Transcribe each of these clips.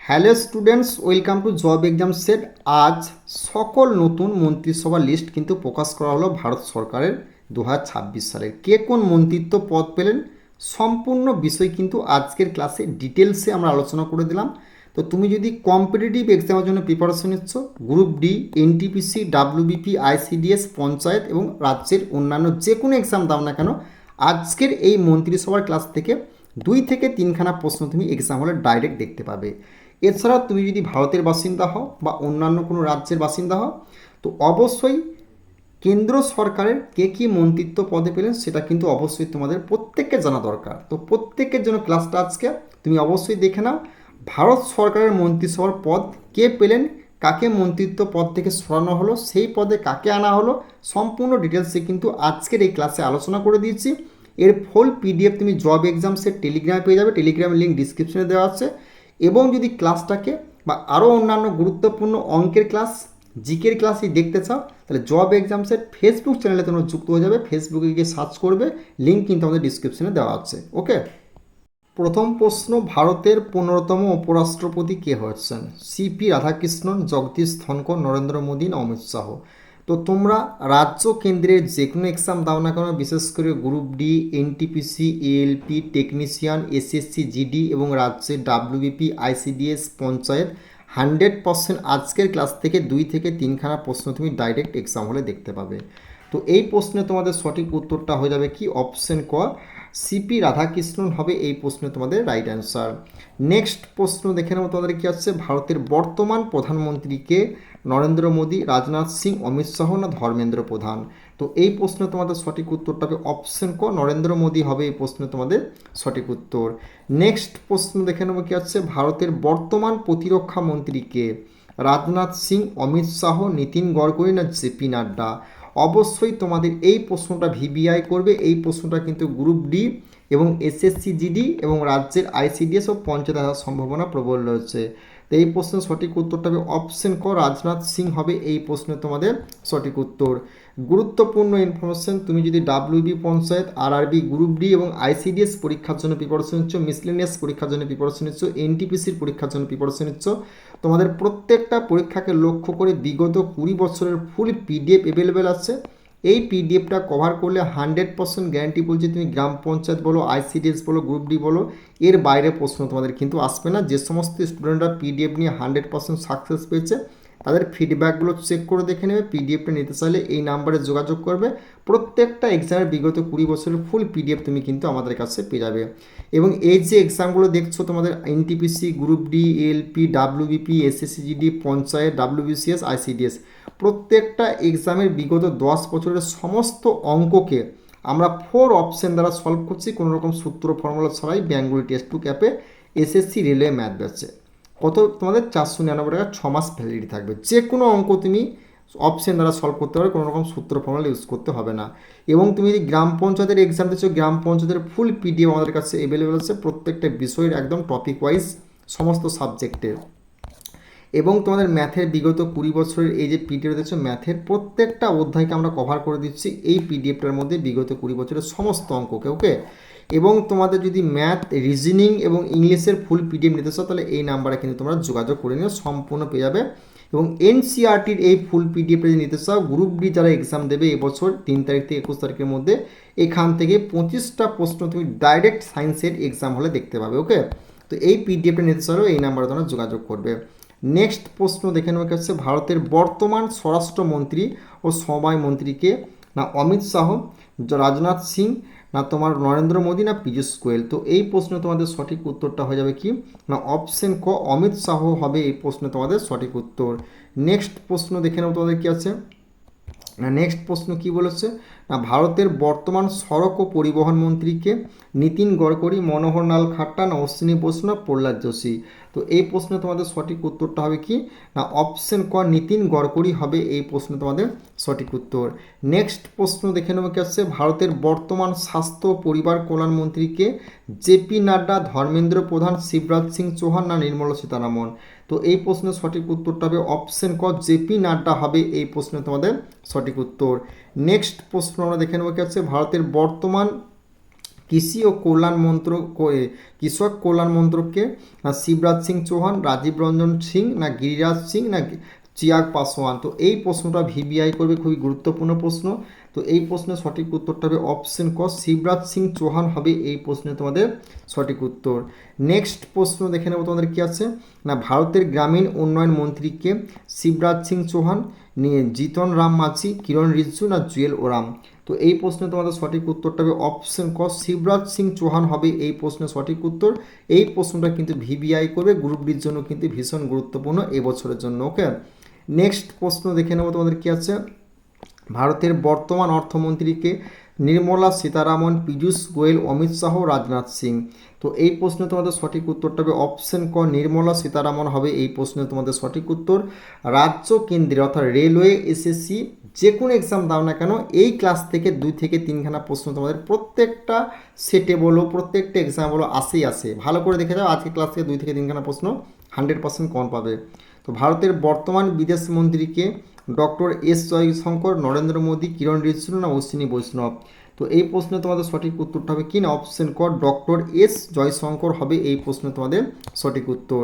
Hello students, welcome to job exam set. আজ সকল নতুন মন্ত্রিসভার লিস্ট কিন্তু প্রকাশ করা হলো ভারত সরকারের 2026 সালের। কে কোন মন্ত্রিত্ব পদ পেলেন সম্পূর্ণ বিষয় কিন্তু আজকের ক্লাসে ডিটেলসে আমরা আলোচনা করে দিলাম। তো তুমি যদি কম্পিটিটিভ এক্সামের জন্য প্রিপারেশন নিচ্ছ, group D, NTPC, WBP, ICDS, panchayat এবং রাজ্যের অন্যান্য যে কোনো এক্সাম দাও না কেন, আজকের এই মন্ত্রিসভার ক্লাস থেকে 2 থেকে 3খানা প্রশ্ন তুমি এক্সাম হলে ডাইরেক্ট দেখতে পাবে। এছাড়াও তুমি যদি ভারতের বাসিন্দা হও বা অন্যান্য কোনো রাজ্যের বাসিন্দা হও, তো অবশ্যই কেন্দ্র সরকারের কে কী মন্ত্রিত্ব পদে পেলেন সেটা কিন্তু অবশ্যই তোমাদের প্রত্যেককে জানা দরকার। তো প্রত্যেকের জন্য ক্লাসটা আজকে তুমি অবশ্যই দেখে নাও। ভারত সরকারের মন্ত্রিসভার পদ কে পেলেন, কাকে মন্ত্রিত্ব পদ থেকে সরানো হলো, সেই পদে কাকে আনা হলো, সম্পূর্ণ ডিটেলসে কিন্তু আজকের এই ক্লাসে আলোচনা করে দিয়েছি। এর ফুল পিডিএফ তুমি জব এক্সামসের টেলিগ্রামে পেয়ে যাবে, টেলিগ্রামের লিঙ্ক ডিসক্রিপশনে দেওয়া আছে। এবং যদি ক্লাসটাকে বা আরও অন্যান্য গুরুত্বপূর্ণ অঙ্কের ক্লাস, জিকের ক্লাসই দেখতে চাও, তাহলে জব এক্সামসের ফেসবুক চ্যানেলে তোমরা যুক্ত হয়ে যাবে। ফেসবুকে গিয়ে সার্চ করবে, লিঙ্ক কিন্তু আমাদের ডিসক্রিপশনে দেওয়া আছে। ওকে, প্রথম প্রশ্ন, ভারতের 15তম উপরাষ্ট্রপতি কে হচ্ছেন? সিপি রাধাকৃষ্ণন, জগদীশ ধনকর, নরেন্দ্র মোদী না অমিত শাহ? তো তোমরা রাজ্য কেন্দ্রের যে কোনো এক্সাম দাও না কেন, বিশেষ করে group D, NTPC, ALP, technician, SSC GD এবং রাজ্যের ডাব্লিউবিপি, আইসিডিএস, পঞ্চায়েত, 100% আজকের ক্লাস থেকে 2 থেকে 3খানা প্রশ্ন তুমি ডাইরেক্ট এক্সাম হলে দেখতে পাবে। তো এই প্রশ্নে তোমাদের সঠিক উত্তরটা হয়ে যাবে কি অপশন ক, সিপি রাধাকৃষ্ণন হবে এই প্রশ্নে তোমাদের রাইট অ্যান্সার। নেক্সট প্রশ্ন দেখে নেব তোমাদের কি আছে, ভারতের বর্তমান প্রধানমন্ত্রীকে? নরেন্দ্র মোদী, রাজনাথ সিং, অমিত শাহ না ধর্মেন্দ্র প্রধান? তো এই প্রশ্নে তোমাদের সঠিক উত্তরটা হবে অপশন ক, নরেন্দ্র মোদী হবে এই প্রশ্নে তোমাদের সঠিক উত্তর। নেক্সট প্রশ্ন দেখে নেব কি আছে, ভারতের বর্তমান প্রতিরক্ষা মন্ত্রীকে? রাজনাথ সিং, অমিত শাহ, নীতিন গডকরি না জেপি নাড্ডা? অবশ্যই তোমাদের এই প্রশ্নটা ভিবিআই করবে। এই প্রশ্নটা কিন্তু গ্রুপ ডি এবং এসএসসি জিডি এবং রাজ্যের আইসিডিএস ও পঞ্চায়েত আসার সম্ভাবনা প্রবল রয়েছে। তো এই প্রশ্নের সঠিক উত্তরটা হবে অপশন ক, রাজনাথ সিং হবে এই প্রশ্নে তোমাদের সঠিক উত্তর। গুরুত্বপূর্ণ ইনফরমেশন, তুমি যদি WB, panchayat, RRB, group D এবং আইসিডিএস পরীক্ষার জন্য প্রিপারেশন নিচ্ছ, মিসলেনিয়াস পরীক্ষার জন্য প্রিপারেশন নিচ্ছ, এনটিপিসির পরীক্ষার জন্য প্রিপারেশন নিচ্ছ, তোমাদের প্রত্যেকটা পরীক্ষাকে লক্ষ্য করে বিগত 20 বছরের ফুল পিডিএফ অ্যাভেলেবেল আছে। এই পিডিএফটা কভার করলে 100% গ্যারান্টি বলছি, তুমি গ্রাম পঞ্চায়েত বলো, আইসিডিএস বলো, গ্রুপ ডি বলো, এর বাইরে প্রশ্ন তোমাদের কিন্তু আসবে না। যে সমস্ত স্টুডেন্টরা পিডিএফ নিয়ে 100% সাকসেস পেয়েছে, তাদের ফিডব্যাকগুলো চেক করে দেখে নেবে। পিডিএফটা নিতে চাইলে এই নাম্বারে যোগাযোগ করবে। প্রত্যেকটা এক্সামের বিগত 20 বছরের ফুল পিডিএফ তুমি কিন্তু আমাদের কাছে পেয়ে যাবে। এবং এই যে এক্সামগুলো দেখছো তোমাদের NTPC, group D, LP, WBP, SSC GD, panchayat, WBCS, ICDS, প্রত্যেকটা এক্সামের বিগত 10 বছরের সমস্ত অঙ্ককে আমরা 4 অপশন দ্বারা সলভ করছি, কোনো রকম সূত্র ফর্মুলা ছাড়াই। বেঙ্গলি টেক্সট বুক অ্যাপে এসএসসি রেলওয়ে ম্যাথ ব্যাচে কত তোমাদের 499 টাকা 6 মাস ভ্যালিডিটি থাকবে। যে কোনো অঙ্ক তুমি অপশন দ্বারা সলভ করতে পারবে, কোনো রকম সূত্র ফর্মুলা ইউজ করতে হবে না। এবং তুমি যদি গ্রাম পঞ্চায়েতের এক্সাম দিচ্ছ, গ্রাম পঞ্চায়েতের ফুল পিডিএফ আমাদের কাছে অ্যাভেলেবেল আছে, প্রত্যেকটা বিষয়ের একদম টপিক ওয়াইজ সমস্ত সাবজেক্টের। এবং তোমাদের ম্যাথের বিগত 20 বছরের এই যে পিডিএফ দিচ্ছ, ম্যাথের প্রত্যেকটা অধ্যায়কে আমরা কভার করে দিচ্ছি এই পিডিএফটার মধ্যে বিগত 20 বছরের সমস্ত অঙ্ককে। ওকে, এবং তোমাদের যদি ম্যাথ, রিজনিং এবং ইংলিশের ফুল পিডিএফ নিতে চাও, তাহলে এই নাম্বারে কিন্তু তোমরা যোগাযোগ করে নিও, সম্পূর্ণ পেয়ে যাবে। এবং এনসিআরটির এই ফুল পিডিএফটা যদি নিতে চাও, গ্রুপ ডি যারা এক্সাম দেবে এবছর 3 তারিখ থেকে 21 তারিখের মধ্যে, এখান থেকে 25টা প্রশ্ন তুমি ডাইরেক্ট সায়েন্সের এক্সাম হলে দেখতে পাবে। ওকে, তো এই পিডিএফটা নিতে চাও এই নাম্বারে তোমরা যোগাযোগ করবে। নেক্সট প্রশ্ন দেখে নেওয়া হচ্ছে, ভারতের বর্তমান স্বরাষ্ট্রমন্ত্রী ও সমবায় মন্ত্রীকে? না অমিত শাহ, রাজনাথ সিং, না তোমার নরেন্দ্র মোদী, না পীযূষ গোয়েল? তো এই প্রশ্নে তোমাদের সঠিক উত্তরটা হয়ে যাবে কি না অপশন ক, অমিত শাহ হবে এই প্রশ্নে তোমাদের সঠিক উত্তর। নেক্সট প্রশ্ন দেখে নেব তোমাদের কি আছে না, নেক্সট প্রশ্ন কি বলেছে না, ভারতের বর্তমান সড়ক ও পরিবহন মন্ত্রীকে? নীতিন গডকরি, মনোহর লাল খাট্টার, না অশ্বিনী বসু, না প্রহ্লাদ যোশী? তো এই প্রশ্নে তোমাদের সঠিক উত্তরটা হবে কি না অপশন ক, নীতিন গডকরি হবে এই প্রশ্নে তোমাদের সঠিক উত্তর। নেক্সট প্রশ্ন দেখে নেব কি আসছে, ভারতের বর্তমান স্বাস্থ্য ও পরিবার কল্যাণ মন্ত্রীকে? জেপি নাড্ডা, ধর্মেন্দ্র প্রধান, শিবরাজ সিং চৌহান, না নির্মলা সীতারামন? তো এই প্রশ্নের সঠিক উত্তরটা হবে অপশন ক, জেপি নাড্ডা হবে এই প্রশ্নে তোমাদের সঠিক উত্তর। নেক্সট প্রশ্ন আমরা দেখে নেব কি আছে, ভারতের বর্তমান কৃষি ও কল্যাণ মন্ত্রক কৃষক কল্যাণ মন্ত্রককে না শিবরাজ সিং চৌহান, রাজীব রঞ্জন সিং, না গিরিরাজ সিং, না চিরাগ পাসওয়ান। তো এই প্রশ্নটা ভিবিআই করবে, খুবই গুরুত্বপূর্ণ প্রশ্ন। তো এই প্রশ্নের সঠিক উত্তরটা হবে অপশন ক, শিবরাজ সিং চৌহান হবে এই প্রশ্নে তোমাদের সঠিক উত্তর। নেক্সট প্রশ্ন দেখে নেবো তোমাদের কি আছে না, ভারতের গ্রামীণ উন্নয়ন মন্ত্রীকে শিবরাজ সিং চৌহান, নিয়ে জিতন রাম মাঝি, কিরণ রিজিজু, না জুয়েল ওরাম। তো এই প্রশ্নে তোমাদের সঠিক উত্তরটা হবে অপশন ক, শিবরাজ সিং চৌহান হবে এই প্রশ্নের সঠিক উত্তর। এই প্রশ্নটা কিন্তু ভিবিআই করবে, গ্রুপ ডির জন্য কিন্তু ভীষণ গুরুত্বপূর্ণ এবছরের জন্য। ওকে, নেক্সট প্রশ্ন দেখে নেবো তোমাদের কি আছে, ভারতের বর্তমান অর্থমন্ত্রীকে নির্মলা সীতারামন, পীযূষ গোয়েল, অমিত শাহ, রাজনাথ সিং। তো এই প্রশ্নে তোমাদের সঠিক উত্তরটা হবে অপশন ক, নির্মলা সীতারামন হবে এই প্রশ্নে তোমাদের সঠিক উত্তর। রাজ্য কেন্দ্রে অর্থাৎ রেলওয়ে, এসএসসি যে কোনো এক্সাম দাও না কেন, এই ক্লাস থেকে 2 থেকে 3খানা প্রশ্ন তোমাদের প্রত্যেকটা সেটে বলো, প্রত্যেকটা এক্সাম বলো আসে। ভালো করে দেখে যাও, আজকে ক্লাস থেকে 2 থেকে 3খানা প্রশ্ন 100% কমন পাবে। তো ভারতের বর্তমান বিদেশ মন্ত্রীকে ডক্টর এস জয়শঙ্কর, নরেন্দ্র মোদী, কিরণ রিজিজু, না অশ্বিনী বৈষ্ণব। তো এই প্রশ্নে তোমাদের সঠিক উত্তরটা হবে কি না অপশন ক, ডক্টর এস জয়শঙ্কর হবে এই প্রশ্নে তোমাদের সঠিক উত্তর।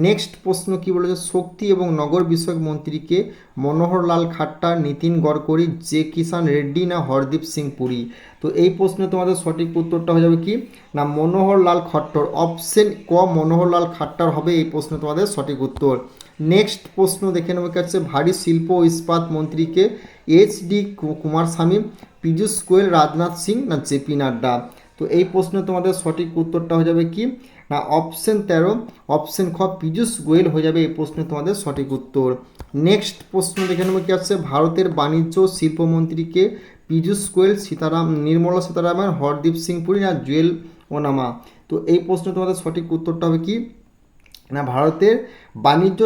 নেক্সট প্রশ্ন কি বলেছে, শক্তি এবং নগর বিষয়ক মন্ত্রীকে মনোহর লাল খাট্টার, নীতিন গডকরি, জে কিষান রেড্ডি, না হরদীপ সিং পুরী। তো এই প্রশ্নে তোমাদের সঠিক উত্তরটা হয়ে যাবে কি না মনোহর লাল খট্টর, অপশন ক, মনোহর লাল খাট্টার হবে এই প্রশ্নে তোমাদের সঠিক উত্তর। নেক্সট প্রশ্ন দেখে নেওয়া যাচ্ছে, ভারী শিল্প ও ইস্পাত মন্ত্রীকে এইচ.ডি. কুমারস্বামী, পীযূষ গোয়েল, রাজনাথ সিং, না জেপি নাড্ডা। তো এই প্রশ্নে তোমাদের সঠিক উত্তরটা হয়ে যাবে কি না অপশন 13, অপশন খ, পীযূষ গোয়েল হয়ে যাবে এই প্রশ্নে তোমাদের সঠিক উত্তর। নেক্সট প্রশ্ন দেখে নেবো কি আছে, ভারতের বাণিজ্য শিল্পমন্ত্রীকে পীযূষ গোয়েল, নির্মলা সীতারামন, হরদীপ সিং পুরী, না জুয়েল ওনামা। তো এই প্রশ্নে তোমাদের সঠিক উত্তরটা হবে কি না ভারতের বাণিজ্য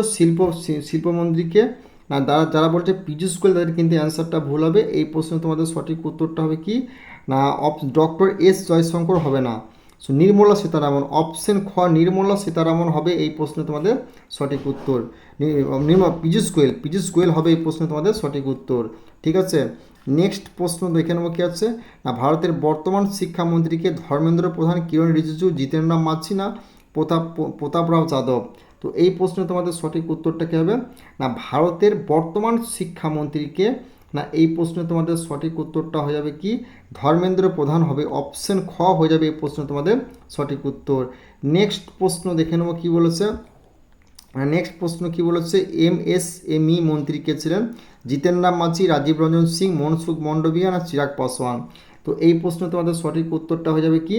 শিল্পমন্ত্রীকে না যারা বলছে পীযূষ গোয়েল, তাদের কিন্তু অ্যান্সারটা ভুল হবে। এই প্রশ্নে তোমাদের সঠিক উত্তরটা হবে কি না ডক্টর এস জয়শঙ্কর হবে না, নির্মলা সীতারামন, অপশন খ, নির্মলা সীতারামন হবে এই প্রশ্নে তোমাদের সঠিক উত্তর। পীযূষ গোয়েল হবে এই প্রশ্নে তোমাদের সঠিক উত্তর। ঠিক আছে, নেক্সট প্রশ্ন দেখে নেবো কি আছে না, ভারতের বর্তমান শিক্ষামন্ত্রীকে ধর্মেন্দ্র প্রধান, কিরণ রিজিজু, জিতেন রাম মাঝি, না প্রতাপরাও যাদব। তো এই প্রশ্নে তোমাদের সঠিক উত্তরটা কী হবে না ভারতের বর্তমান শিক্ষামন্ত্রীকে না এই প্রশ্নে তোমাদের সঠিক উত্তরটা হয়ে যাবে কি ধর্মেন্দ্র প্রধান হবে, অপশন খ হয়ে যাবে এই প্রশ্নে তোমাদের সঠিক উত্তর। নেক্সট প্রশ্ন দেখে নেবো কী বলেছে, নেক্সট প্রশ্ন কি বলেছে, এমএসএমই মন্ত্রী কে ছিলেন, জিতেন রাম মাঝি, রাজীব রঞ্জন সিং, মনসুখ মন্ডভিয়া, না চিরাগ পাসওয়ান। তো এই প্রশ্নে তোমাদের সঠিক উত্তরটা হয়ে যাবে কি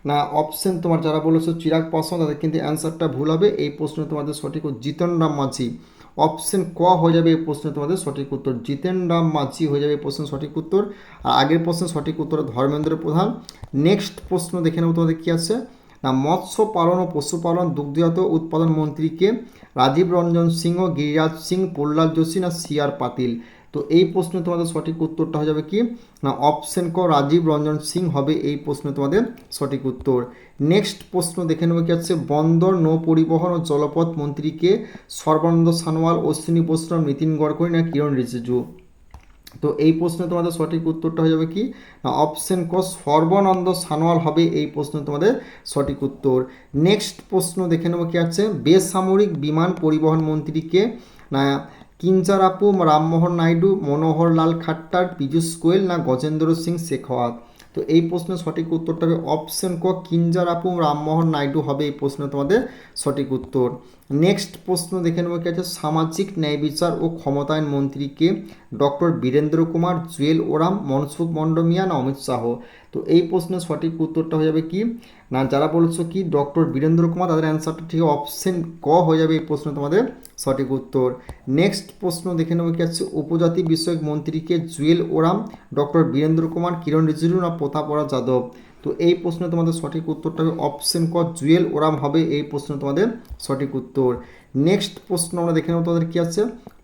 না অপশন তোমার যারা বলেছো চিরাগ পাসওয়ান, তাদের কিন্তু অ্যান্সারটা ভুল হবে। এই প্রশ্নে তোমাদের সঠিক জিতন রাম মাঝি, অপশন ক হয়ে যাবে এই প্রশ্নে তোমাদের সঠিক উত্তর। জিতেন রাম মাঝি হয়ে যাবে এই প্রশ্নের সঠিক উত্তর। আর আগের প্রশ্নের সঠিক উত্তর ধর্মেন্দ্র প্রধান। নেক্সট প্রশ্ন দেখে নেব তোমাদের কী আছে না মৎস্য পালন ও পশুপালন দুগ্ধজাত উৎপাদন মন্ত্রীকে রাজীব রঞ্জন সিংহ, গিরিরাজ সিং, প্রহ্লাদ যোশী, না সি.আর. পাতিল। তো এই প্রশ্নে তোমাদের সঠিক উত্তরটা হয়ে যাবে কি না অপশন ক, রাজীব রঞ্জন সিং হবে এই প্রশ্নে তোমাদের সঠিক উত্তর। নেক্সট প্রশ্ন দেখে নেব কি আছে, বন্দর, নৌ পরিবহন ও জলপথ মন্ত্রীকে সর্বানন্দ সোনোয়াল, অশ্বিনী বৈষ্ণব, নীতিন গডকরি, না কিরণ রিজিজু। তো এই প্রশ্নে তোমাদের সঠিক উত্তরটা হয়ে যাবে কি না অপশন ক, সর্বানন্দ সোনোয়াল হবে এই প্রশ্নে তোমাদের সঠিক উত্তর। নেক্সট প্রশ্ন দেখে নেব কি আছে, বেসামরিক বিমান পরিবহন মন্ত্রীকে না কিঞ্জারাপু রামমোহন নাইডু, মনোহর লাল খাট্টার, পীযূষ গোয়েল, না গজেন্দ্র সিং শেখাওয়াত। তো এই প্রশ্নের সঠিক উত্তরটা হবে অপশন ক, কিঞ্জারাপু রামমোহন নাইডু হবে এই প্রশ্নে তোমাদের সঠিক উত্তর। নেক্সট প্রশ্ন দেখে নেব কি আছে, সামাজিক ন্যায় বিচার ও ক্ষমতায়ন মন্ত্রীকে ডক্টর বীরেন্দ্র কুমার, জুয়েল ওরাম, মনসুখ মন্ডভিয়া, না অমিত শাহ। তো এই প্রশ্নের সঠিক উত্তরটা হয়ে যাবে কি না যারা বলছো কি ডক্টর বীরেন্দ্র কুমার, তাদের অ্যান্সারটা ঠিক অপশন ক হয়ে যাবে এই প্রশ্ন তোমাদের সঠিক উত্তর। নেক্সট প্রশ্ন দেখে নেব কি আছে, উপজাতি বিষয়ক মন্ত্রীকে জুয়েল ওরাম, ডক্টর বীরেন্দ্র কুমার, কিরণ রিজিজু, না প্রতাপরাও যাদব। তো এই প্রশ্নে তোমাদের সঠিক উত্তরটা হবে অপশন ক, জুয়েল ওরাম হবে এই প্রশ্নে তোমাদের সঠিক উত্তর। নেক্সট প্রশ্ন আমরা দেখে নেব তোমাদের কী আছে,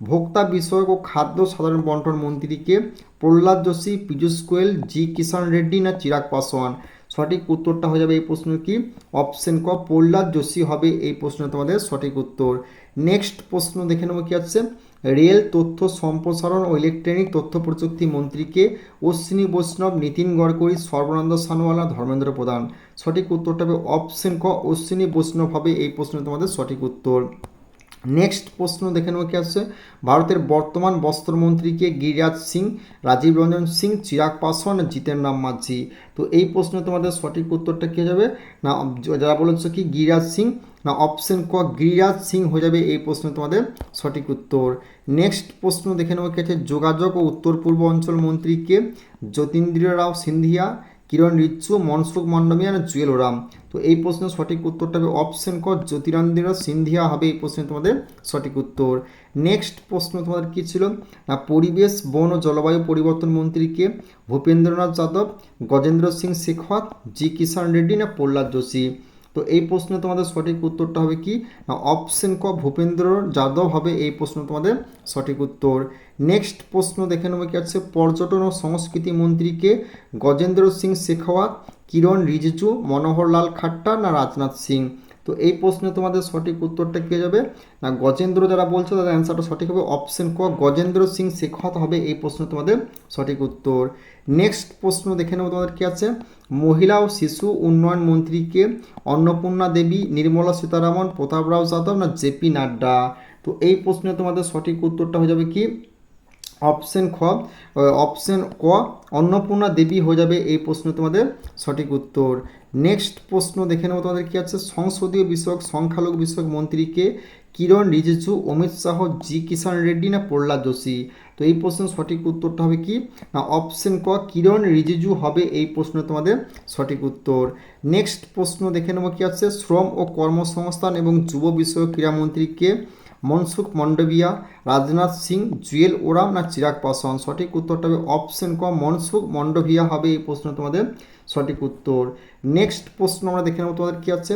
ভোক্তা বিষয়ক ও খাদ্য সাধারণ বন্টন মন্ত্রীকে প্রহ্লাদ যোশী, পীযূষ গোয়েল, জি কিষান রেড্ডি, না চিরাগ পাসওয়ান। সঠিক উত্তরটা হয়ে যাবে এই প্রশ্নের কি অপশন ক প্রহ্লাদ যোশী হবে এই প্রশ্নের তোমাদের সঠিক উত্তর। নেক্সট প্রশ্ন দেখে নেবো কি আছে, রেল তথ্য সম্প্রসারণ ও ইলেকট্রনিক তথ্য প্রযুক্তি মন্ত্রীকে অশ্বিনী বৈষ্ণব, নীতিন গডকরি, সর্বানন্দ সোনোয়াল, ধর্মেন্দ্র প্রধান। সঠিক উত্তরটা হবে অপশন ক অশ্বিনী বৈষ্ণব হবে এই প্রশ্নের তোমাদের সঠিক উত্তর। নেক্সট প্রশ্ন দেখে নেবো কি আসছে, ভারতের বর্তমান বস্ত্রমন্ত্রীকে গিরিরাজ সিং, রাজীব রঞ্জন সিং, চিরাগ পাসওয়ান, জিতেন রাম মাঝি। তো এই প্রশ্নে তোমাদের সঠিক উত্তরটা কী হয়ে যাবে না, যারা বলেছে কি গিরিরাজ সিং না অপশন ক গিরিরাজ সিং হয়ে যাবে এই প্রশ্নে তোমাদের সঠিক উত্তর। নেক্সট প্রশ্ন দেখে নেবো কি আছে, যোগাযোগ ও উত্তর পূর্ব অঞ্চল মন্ত্রীকে জ্যোতিন্দ্র রাও সিন্ধিয়া, কিরণ রিজ্জু, মনসুখ মান্ডভিয়া না জুয়েল ওরাম। তো এই প্রশ্নের সঠিক উত্তরটা হবে অপশন ক জ্যোতিরাদিত্য সিন্ধিয়া হবে এই প্রশ্নে তোমাদের সঠিক উত্তর। নেক্সট প্রশ্ন তোমাদের কী ছিল না, পরিবেশ বন ও জলবায়ু পরিবর্তন মন্ত্রীকে ভূপেন্দ্রনাথ যাদব, গজেন্দ্র সিং শেখাওয়াত, জি কিষাণ রেড্ডি না প্রহ্লাদ যোশী। তো এই প্রশ্নে তোমাদের সঠিক উত্তরটা হবে কি না অপশন ক ভূপেন্দ্র যাদব হবে এই প্রশ্ন তোমাদের সঠিক উত্তর। নেক্সট প্রশ্ন দেখে নেবো কি আছে, পর্যটন ও সংস্কৃতি মন্ত্রীকে গজেন্দ্র সিং শেখাওয়াত, কিরণ রিজিজু, মনোহর লাল খাট্টার না রাজনাথ সিং। তো এই প্রশ্নে তোমাদের সঠিক উত্তরটা কী যাবে না গজেন্দ্র, যারা বলছো তাদের অ্যান্সারটা সঠিক হবে অপশন ক গজেন্দ্র সিং শেখাওয়াত হবে এই প্রশ্ন তোমাদের সঠিক উত্তর। নেক্সট প্রশ্ন দেখে নেবো তোমাদের কী আছে, মহিলা ও শিশু উন্নয়ন মন্ত্রীকে অন্নপূর্ণা দেবী, নির্মলা সীতারামন, প্রতাপরাও যাদব না জেপি নাড্ডা। তো এই প্রশ্নে তোমাদের সঠিক উত্তরটা হয়ে যাবে কি অপশন খ অপশন ক অন্নপূর্ণা দেবী হয়ে যাবে এই প্রশ্ন তোমাদের সঠিক উত্তর। নেক্সট প্রশ্ন দেখে নেবো তোমাদের কী আছে, সংসদীয় বিষয়ক সংখ্যালঘু বিষয়ক মন্ত্রীকে কিরণ রিজিজু, অমিত শাহ, জি কিষাণ রেড্ডি না প্রহ্লাদ যোশী। তো এই প্রশ্নের সঠিক উত্তরটা হবে কি না অপশন ক কিরণ রিজিজু হবে এই প্রশ্ন তোমাদের সঠিক উত্তর। নেক্সট প্রশ্ন দেখে নেবো কি আছে, শ্রম ও কর্মসংস্থান এবং যুব বিষয়ক ক্রীড়ামন্ত্রীকে মনসুখ মান্ডভিয়া, রাজনাথ সিং, জুয়েল ওরাম না চিরাগ পাসওয়ান। সঠিক উত্তরটা হবে অপশন ক মনসুখ মান্ডভিয়া হবে এই প্রশ্ন তোমাদের সঠিক উত্তর। নেক্সট প্রশ্ন আমরা দেখে নেব তোমাদের কী আছে,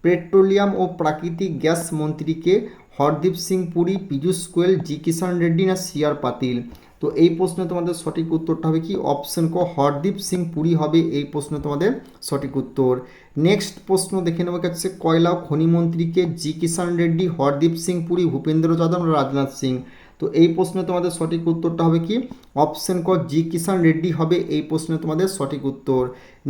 পেট্রোলিয়াম ও প্রাকৃতিক গ্যাস মন্ত্রীকে হরদীপ সিং পুরী, পীযূষ গোয়েল, জি কিষাণ রেড্ডি না সি আর পাতিল। তো এই প্রশ্নে তোমাদের সঠিক উত্তরটা হবে কি অপশন ক হরদীপ সিং পুরী হবে এই প্রশ্নে তোমাদের সঠিক উত্তর। নেক্সট প্রশ্ন দেখে নেবো কাছে, কয়লা ও খনি মন্ত্রীকে জি কিষাণ রেড্ডি, হরদীপ সিং পুরী, ভূপেন্দ্র যাদব, রাজনাথ সিং। তো এই প্রশ্নে তোমাদের সঠিক উত্তরটা হবে কি অপশন ক জি কিষাণ রেড্ডি হবে এই প্রশ্নে তোমাদের সঠিক উত্তর।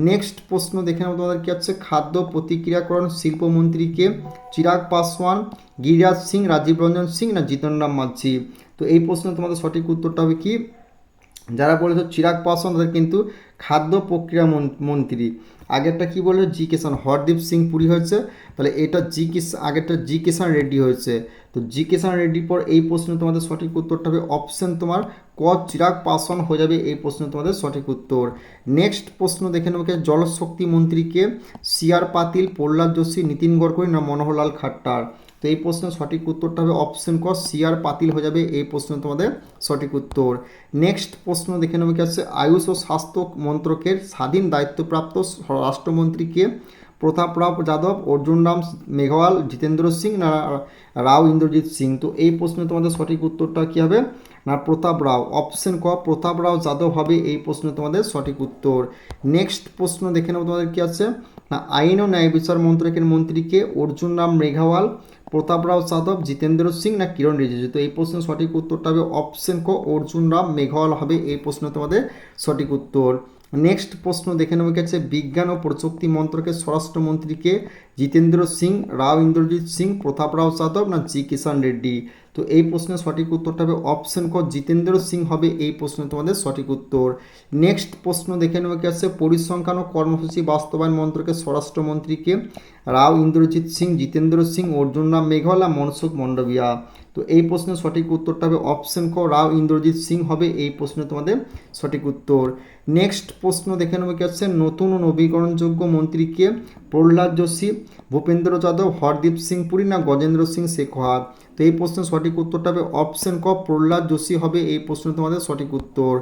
নেক্সট প্রশ্ন দেখে নেবো তোমাদের কি আছে, খাদ্য প্রতিক্রিয়াকরণ শিল্পমন্ত্রীকে চিরাগ পাসওয়ান, গিরিরাজ সিং, রাজীব রঞ্জন সিং না জিতন রাম মাঝি। তো এই প্রশ্নে তোমাদের সঠিক উত্তরটা হবে কি, যারা বলেছে চিরাগ পাসওয়ান তাদের কিন্তু খাদ্য প্রক্রিয়া মন্ত্রী। আগেরটা কি বলে জি কিষাণ, হরদীপ সিং পুরী হয়েছে, তাহলে এটা আগেরটা জি কিষাণ রেড্ডি হয়েছে। তো জি কিষাণ রেড্ডির পর এই প্রশ্নে তোমাদের সঠিক উত্তরটা হবে অপশন তোমার ক চিরাগ পাসওয়ান হয়ে যাবে এই প্রশ্নে তোমাদের সঠিক উত্তর। নেক্সট প্রশ্ন দেখে নেবো জলশক্তি মন্ত্রীকে সি আর পাতিল, প্রহ্লাদ যোশী, নীতিন গডকরি না মনোহরলাল খাট্টার। তো এই প্রশ্নের সঠিক উত্তরটা হবে অপশন ক সি আর পাতিল হয়ে যাবে এই প্রশ্ন তোমাদের সঠিক উত্তর। নেক্সট প্রশ্ন দেখে নেবো কি আছে, আয়ুষ ও স্বাস্থ্য মন্ত্রকের স্বাধীন দায়িত্বপ্রাপ্ত রাষ্ট্রমন্ত্রীকে প্রতাপরাও যাদব, অর্জুন রাম মেঘওয়াল, জিতেন্দ্র সিং না রাও ইন্দ্রজিৎ সিং। তো এই প্রশ্নে তোমাদের সঠিক উত্তরটা কী হবে না প্রতাপ রাও, অপশন ক প্রতাপ রাও যাদব হবে এই প্রশ্নে তোমাদের সঠিক উত্তর। নেক্সট প্রশ্ন দেখে নেবো তোমাদের কী আছে না আইন ও ন্যায় বিচার মন্ত্রকের মন্ত্রীকে অর্জুন রাম মেঘওয়াল, প্রতাপরাও যাদব, জিতেন্দ্র সিং না কিরণ রিজিজু। তো এই প্রশ্নের সঠিক উত্তরটা হবে অপশন ক অর্জুন রাম মেঘওয়াল হবে এই প্রশ্ন তোমাদের সঠিক উত্তর। নেক্সট প্রশ্ন দেখে নেবো গেছে, বিজ্ঞান ও প্রযুক্তি মন্ত্রকের স্বরাষ্ট্রমন্ত্রীকে জিতেন্দ্র সিং, রাও ইন্দ্রজিৎ সিং, প্রতাপরাও যাদব না জি কিষাণ রেড্ডি। তো এই প্রশ্নের সঠিক উত্তরটা হবে অপশন ক জিতেন্দ্র সিং হবে এই প্রশ্নে তোমাদের সঠিক উত্তর। নেক্সট প্রশ্ন দেখে নেবো কি আছে, পরিসংখ্যান ও কর্মসূচি বাস্তবায়ন মন্ত্রকের স্বরাষ্ট্রমন্ত্রীকে রাও ইন্দ্রজিৎ সিং, জিতেন্দ্র সিং, অর্জুন রাম মেঘওয়াল, মনসুখ মান্ডভিয়া। তো এই প্রশ্নের সঠিক উত্তরটা হবে অপশন ক রাও ইন্দ্রজিৎ সিং হবে এই প্রশ্নে তোমাদের সঠিক উত্তর। নেক্সট প্রশ্ন দেখে নেবো কি আছে, নতুন ও নবীকরণযোগ্য মন্ত্রীকে প্রহ্লাদ যোশী, ভূপেন্দ্র যাদব, হরদীপ সিং পুরী না গজেন্দ্র সিং শেখাওয়াত। তো এই প্রশ্নের সঠিক উত্তরটা হবে অপশন ক প্রহ্লাদ যোশী হবে এই প্রশ্ন তোমাদের সঠিক উত্তর।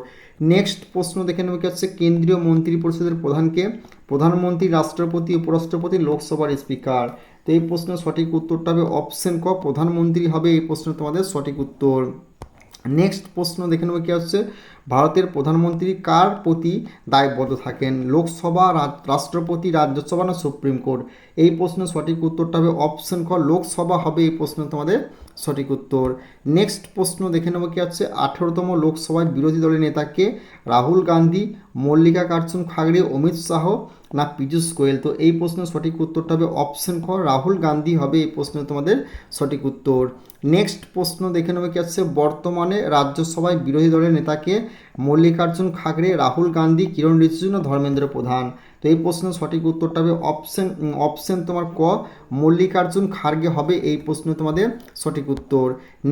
নেক্সট প্রশ্ন দেখে নেবো কি আছে, কেন্দ্রীয় মন্ত্রী পরিষদের প্রধানকে প্রধানমন্ত্রী, রাষ্ট্রপতি, উপরাষ্ট্রপতি, লোকসভার স্পিকার। তো এই প্রশ্নের সঠিক উত্তরটা হবে অপশন ক প্রধানমন্ত্রী হবে এই প্রশ্ন তোমাদের সঠিক উত্তর। নেক্সট প্রশ্ন দেখে নেবো কী হচ্ছে, ভারতের প্রধানমন্ত্রী কার প্রতি দায়বদ্ধ থাকেন, লোকসভা, রাষ্ট্রপতি, রাজ্যসভা না সুপ্রিম কোর্ট? এই প্রশ্নের সঠিক উত্তরটা হবে অপশন খ, লোকসভা হবে এই প্রশ্ন তোমাদের সঠিক উত্তর। নেক্সট প্রশ্ন দেখে নেবো কী হচ্ছে, 18তম লোকসভায় বিরোধী দলের নেতাকে, রাহুল গান্ধী, মল্লিকার্জুন খাড়গে, অমিত শাহ না পীযূষ গোয়েল? তো এই প্রশ্নের সঠিক উত্তরটা হবে অপশন খ, রাহুল গান্ধী হবে এই প্রশ্নের তোমাদের সঠিক উত্তর। নেক্সট প্রশ্ন দেখে নেবে কি আছে, বর্তমানে রাজ্যসভায় বিরোধী দলের নেতাকে, মল্লিকার্জুন খাড়গে, রাহুল গান্ধী, কিরণ রিজিজু না ধর্মেন্দ্র প্রধান? তো এই প্রশ্নের সঠিক উত্তরটা হবে অপশন তোমার ক, মল্লিকার্জুন খাড়গে হবে এই প্রশ্ন তোমাদের সঠিক উত্তর।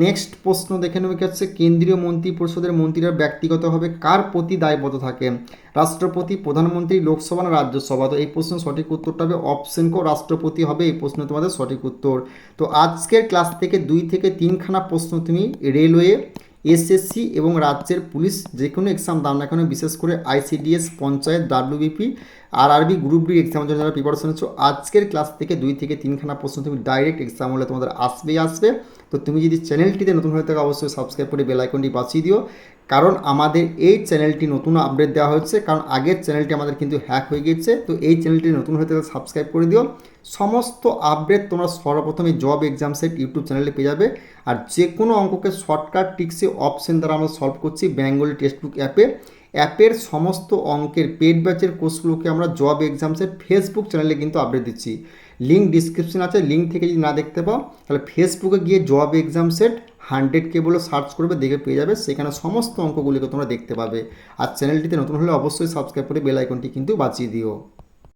নেক্সট প্রশ্ন দেখে নেবে কি হচ্ছে, কেন্দ্রীয় মন্ত্রী পরিষদের মন্ত্রীরা ব্যক্তিগতভাবে কার প্রতি দায়বদ্ধ থাকেন, রাষ্ট্রপতি, প্রধানমন্ত্রী, লোকসভা না রাজ্যসভা? তো এই প্রশ্নের সঠিক উত্তরটা হবে অপশন ক, রাষ্ট্রপতি হবে এই প্রশ্ন তোমাদের সঠিক উত্তর। তো আজকের ক্লাস থেকে 2 থেকে 3খানা প্রশ্ন তুমি রেলওয়ে, এসএসসি এবং রাজ্যের পুলিশ যে কোনো এক্সাম দাও না কেন, বিশেষ করে ICDS, panchayat, WBP, RRB, group D এক্সামের জন্য যারা প্রিপারেশন নিচ্ছ, আজকের ক্লাস থেকে 2 থেকে 3খানা প্রশ্ন তুমি ডাইরেক্ট এক্সাম হলে তোমাদের আসবেই আসবে। তো তুমি যদি চ্যানেলটিতে নতুন হয়ে থাকো অবশ্যই সাবস্ক্রাইব করে বেল আইকনটি বাঁচিয়ে দিও, কারণ আমাদের এই চ্যানেলটি নতুন আপডেট দেওয়া হচ্ছে, কারণ আগের চ্যানেলটি আমাদের কিন্তু হ্যাক হয়ে গিয়েছে। তো এই চ্যানেলটি নতুন হয়ে থাকলে সাবস্ক্রাইব করে দিও। সমস্ত আপডেট তোমরা সর্বপ্রথমে জব এক্সাম সেট ইউটিউব চ্যানেলে পেয়ে যাবে। আর যে কোনো অঙ্ককে শর্টকাট ট্রিক্সে অপশন দ্বারা আমরা সলভ করছি বেঙ্গলি টেক্সটবুক অ্যাপের সমস্ত অঙ্কের পেড ব্যাচের কোর্সগুলোকে আমরা জব এক্সাম সেট ফেসবুক চ্যানেলে কিন্তু আপডেট দিচ্ছি। লিঙ্ক ডিসক্রিপশন আছে, লিঙ্ক থেকে যদি না দেখতে পাও তাহলে ফেসবুকে গিয়ে জব এক্সাম সেট 100K বলে সার্চ করবে, দেখে পেয়ে যাবে, সেখানে সমস্ত অঙ্কগুলিকে তোমরা দেখতে পাবে। আর চ্যানেলটিতে নতুন হলে অবশ্যই সাবস্ক্রাইব করে বেল আইকনটি কিন্তু বাজিয়ে দিও।